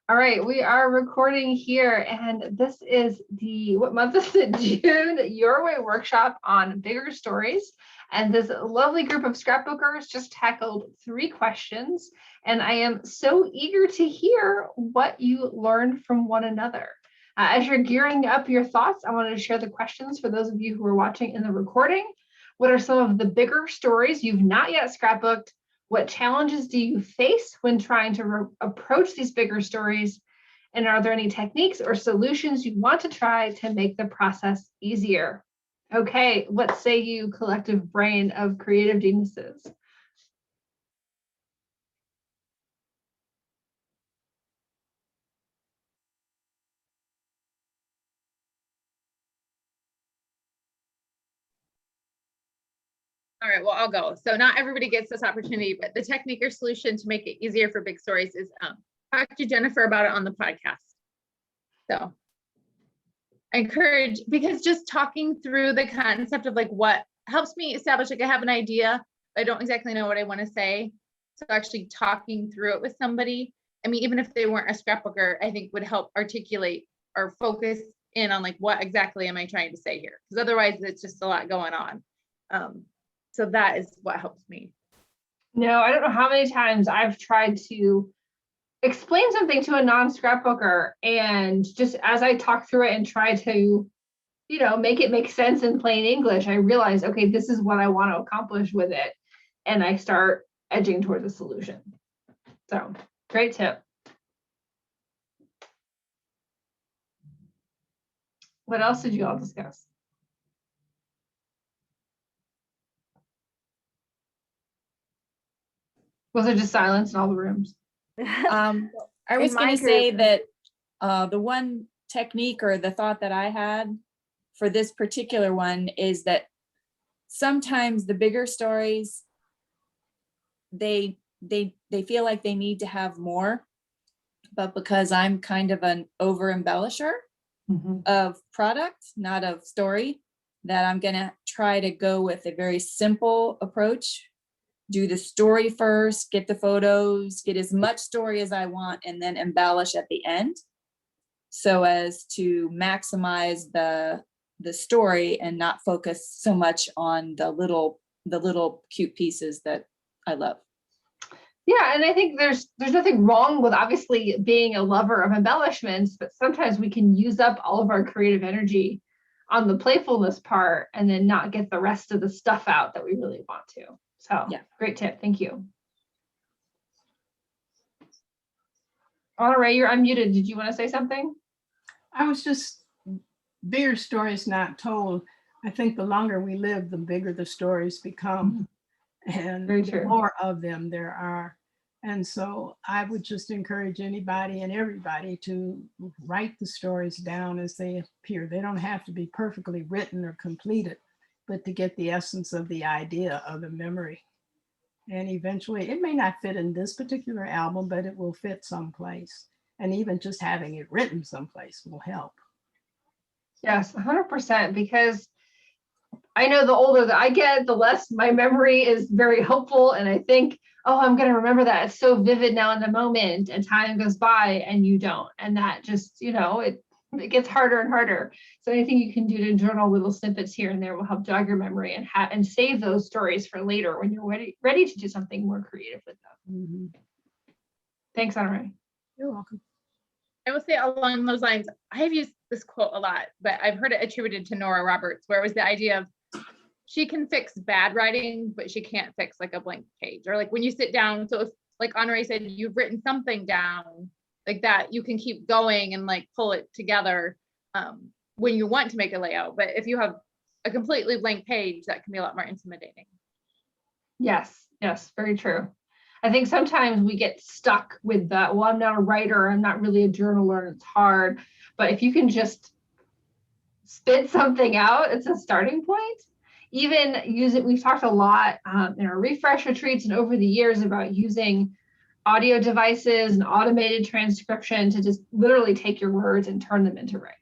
All right, we are recording here, and this is what month is it? June Your Way workshop on bigger stories. And this lovely group of scrapbookers just tackled 3 questions, and I am so eager to hear what you learned from one another. As you're gearing up your thoughts, I wanted to share the questions for those of you who are watching in the recording. What are some of the bigger stories you've not yet scrapbooked? What challenges do you face when trying to approach these bigger stories? And are there any techniques or solutions you want to try to make the process easier? Okay, what say you, collective brain of creative geniuses? All right, well, I'll go. So not everybody gets this opportunity, but the technique or solution to make it easier for big stories is talk to Jennifer about it on the podcast. So I encourage, because just talking through the concept of like what helps me establish, like I have an idea, but I don't exactly know what I want to say. So actually talking through it with somebody, I mean, even if they weren't a scrapbooker, I think would help articulate or focus in on like, what exactly am I trying to say here? Because otherwise it's just a lot going on. So that is what helps me. No, I don't know how many times I've tried to explain something to a non-scrapbooker, and just as I talk through it and try to, make it make sense in plain English, I realize, okay, this is what I want to accomplish with it. And I start edging towards a solution. So great tip. What else did you all discuss? Was it just silence in all the rooms? I was going to say that the one technique or the thought that I had for this particular one is that sometimes the bigger stories, they feel like they need to have more, but because I'm kind of an over embellisher of product, not of story, that I'm going to try to go with a very simple approach. Do the story first, get the photos, get as much story as I want, and then embellish at the end, so as to maximize the story and not focus so much on the little cute pieces that I love. Yeah, and I think there's nothing wrong with obviously being a lover of embellishments, but sometimes we can use up all of our creative energy on the playfulness part and then not get the rest of the stuff out that we really want to. So yeah, great tip. Thank you. Honore, you're unmuted. Did you want to say something? I was just, bigger stories not told. I think the longer we live, the bigger the stories become. And the more of them there are. And so I would just encourage anybody and everybody to write the stories down as they appear. They don't have to be perfectly written or completed, but to get the essence of the idea of the memory. And eventually it may not fit in this particular album, but it will fit someplace. And even just having it written someplace will help. Yes, 100%, because I know the older that I get, the less my memory is very helpful. And I think, oh, I'm going to remember that. It's so vivid now in the moment, and time goes by and you don't. And that just, it gets harder and harder. So anything you can do to journal little snippets here and there will help jog your memory and save those stories for later when you're ready to do something more creative with them. Thanks, Honore. You're welcome. I will say along those lines, I've used this quote a lot, but I've heard it attributed to Nora Roberts, where it was the idea of she can fix bad writing, but she can't fix like a blank page, or like when you sit down. So if, like Honore said, you've written something down like that, you can keep going and like pull it together when you want to make a layout. But if you have a completely blank page, that can be a lot more intimidating. Yes, very true. I think sometimes we get stuck with that. Well, I'm not a writer. I'm not really a journaler. It's hard. But if you can just spit something out, it's a starting point. Even use it. We've talked a lot in our refresh retreats and over the years about using audio devices and automated transcription to just literally take your words and turn them into writing.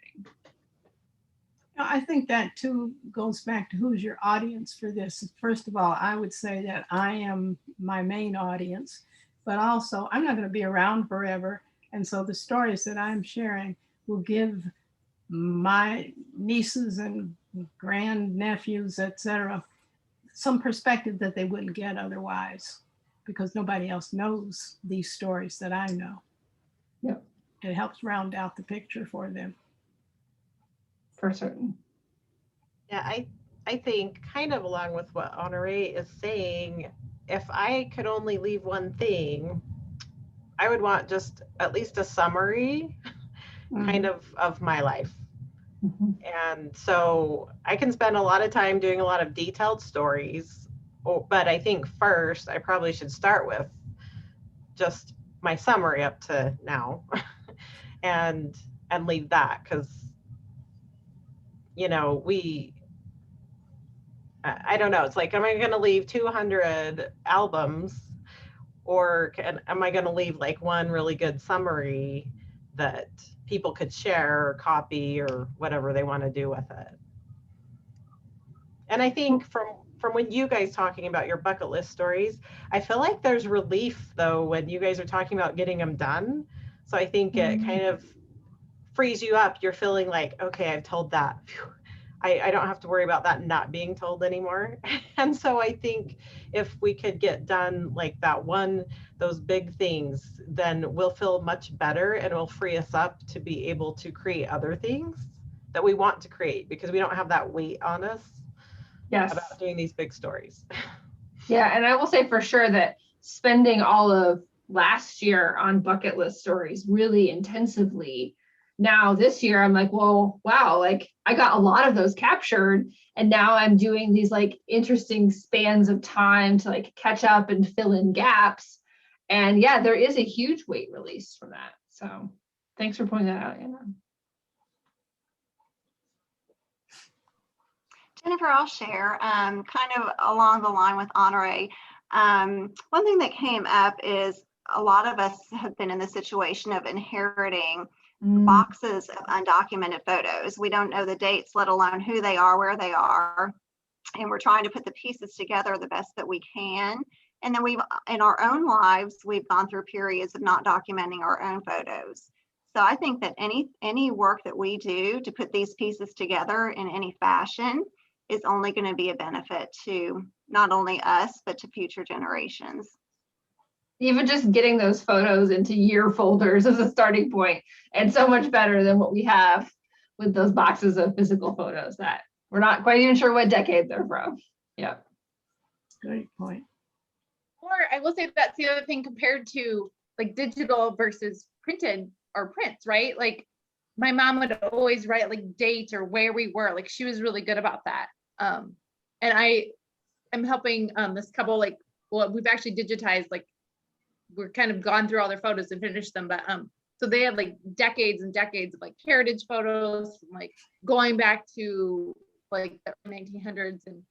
I think that too goes back to who's your audience for this. First of all, I would say that I am my main audience, but also I'm not going to be around forever. And so the stories that I'm sharing will give my nieces and grandnephews, etc., some perspective that they wouldn't get otherwise, because nobody else knows these stories that I know. Yep. It helps round out the picture for them. For certain. Yeah, I think kind of along with what Honore is saying, if I could only leave one thing, I would want just at least a summary kind of my life. And so I can spend a lot of time doing a lot of detailed stories, but I think first I probably should start with just my summary up to now and leave that, because you know, I don't know, it's like, am I going to leave 200 albums, or am I going to leave like one really good summary that people could share or copy or whatever they want to do with it? And I think from when you guys talking about your bucket list stories, I feel like there's relief though when you guys are talking about getting them done. So I think it kind of frees you up. You're feeling like, okay, I've told that. Phew. I don't have to worry about that not being told anymore. And so I think if we could get done like that one, those big things, then we'll feel much better, and it will free us up to be able to create other things that we want to create, because we don't have that weight on us. Yes. About doing these big stories. Yeah, and I will say for sure that spending all of last year on bucket list stories really intensively, now this year I'm like, well, wow, like I got a lot of those captured, and now I'm doing these like interesting spans of time to like catch up and fill in gaps. And yeah, there is a huge weight release from that. So thanks for pointing that out, Anna. Jennifer, I'll share kind of along the line with Honore. One thing that came up is a lot of us have been in the situation of inheriting boxes of undocumented photos. We don't know the dates, let alone who they are, where they are. And we're trying to put the pieces together the best that we can. And then in our own lives, we've gone through periods of not documenting our own photos. So I think that any work that we do to put these pieces together in any fashion is only going to be a benefit to not only us, but to future generations. Even just getting those photos into year folders is a starting point, and so much better than what we have with those boxes of physical photos that we're not quite even sure what decade they're from. Yeah. Great point. Or I will say that's the other thing compared to like digital versus printed or prints, right? Like my mom would always write like dates or where we were. Like she was really good about that. And I'm helping this couple, like, well, we've actually digitized, like we're kind of gone through all their photos and finished them, but so they had like decades and decades of like heritage photos from like going back to like the 1900s, and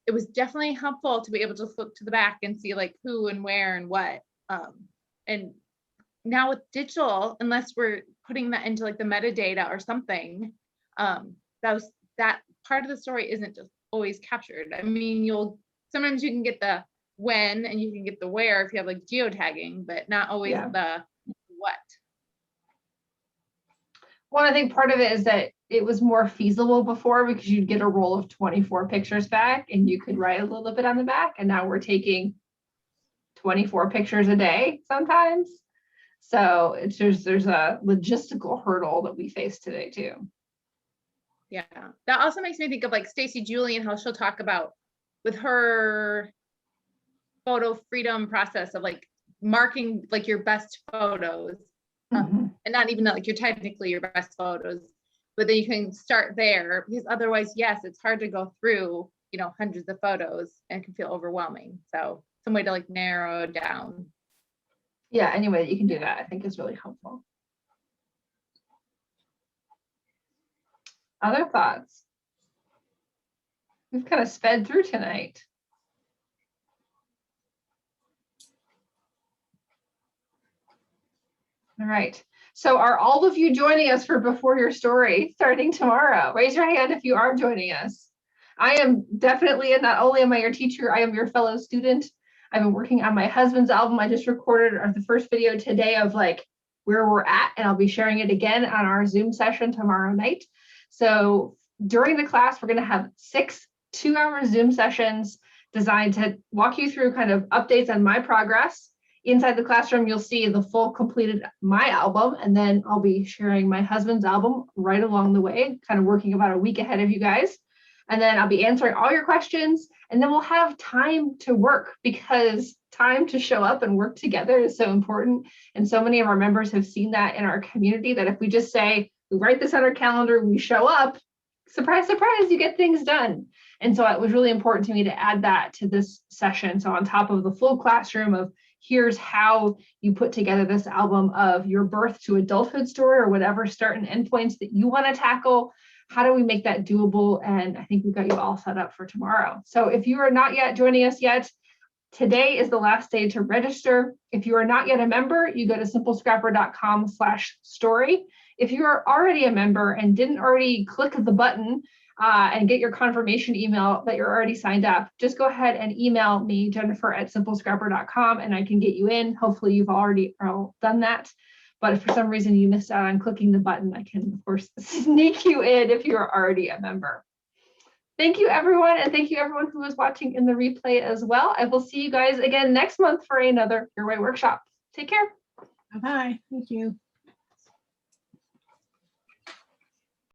it was definitely helpful to be able to look to the back and see like who and where and what. And now with digital, unless we're putting that into like the metadata or something, that part of the story isn't just always captured. I mean, sometimes you can get the when and you can get the where if you have like geotagging, but not always the what. Well, I think part of it is that it was more feasible before because you'd get a roll of 24 pictures back and you could write a little bit on the back, and now we're taking 24 pictures a day sometimes. So it's just, there's a logistical hurdle that we face today too. Yeah, that also makes me think of like Stacey Julian, how she'll talk about with her photo freedom process of like marking like your best photos, and not even like you're technically your best photos, but then you can start there, because otherwise, yes, it's hard to go through, hundreds of photos and it can feel overwhelming. So some way to like narrow down. Yeah, any way that you can do that, I think is really helpful. Other thoughts? We've kind of sped through tonight. All right. So are all of you joining us for Before Your Story starting tomorrow? Raise your hand if you are joining us. I am definitely, and not only am I your teacher, I am your fellow student. I've been working on my husband's album. I just recorded the first video today of like where we're at, and I'll be sharing it again on our Zoom session tomorrow night. So during the class, we're going to have 6 2-hour Zoom sessions designed to walk you through kind of updates on my progress. Inside the classroom, you'll see the full completed my album, and then I'll be sharing my husband's album right along the way, kind of working about a week ahead of you guys. And then I'll be answering all your questions, and then we'll have time to work, because time to show up and work together is so important. And so many of our members have seen that in our community, that if we just say, we write this on our calendar, we show up, surprise, surprise, you get things done. And so it was really important to me to add that to this session. So on top of the full classroom of here's how you put together this album of your birth to adulthood story, or whatever start and end points that you want to tackle, how do we make that doable? And I think we've got you all set up for tomorrow. So if you are not yet joining us yet, today is the last day to register. If you are not yet a member, you go to simplescrapper.com/story. If you are already a member and didn't already click the button and get your confirmation email that you're already signed up, just go ahead and email me, Jennifer@simplescrapper.com, and I can get you in. Hopefully you've already done that. But if for some reason you missed out on clicking the button, I can, of course, sneak you in if you're already a member. Thank you, everyone. And thank you, everyone who was watching in the replay as well. I will see you guys again next month for another Your Way workshop. Take care. Bye-bye. Thank you.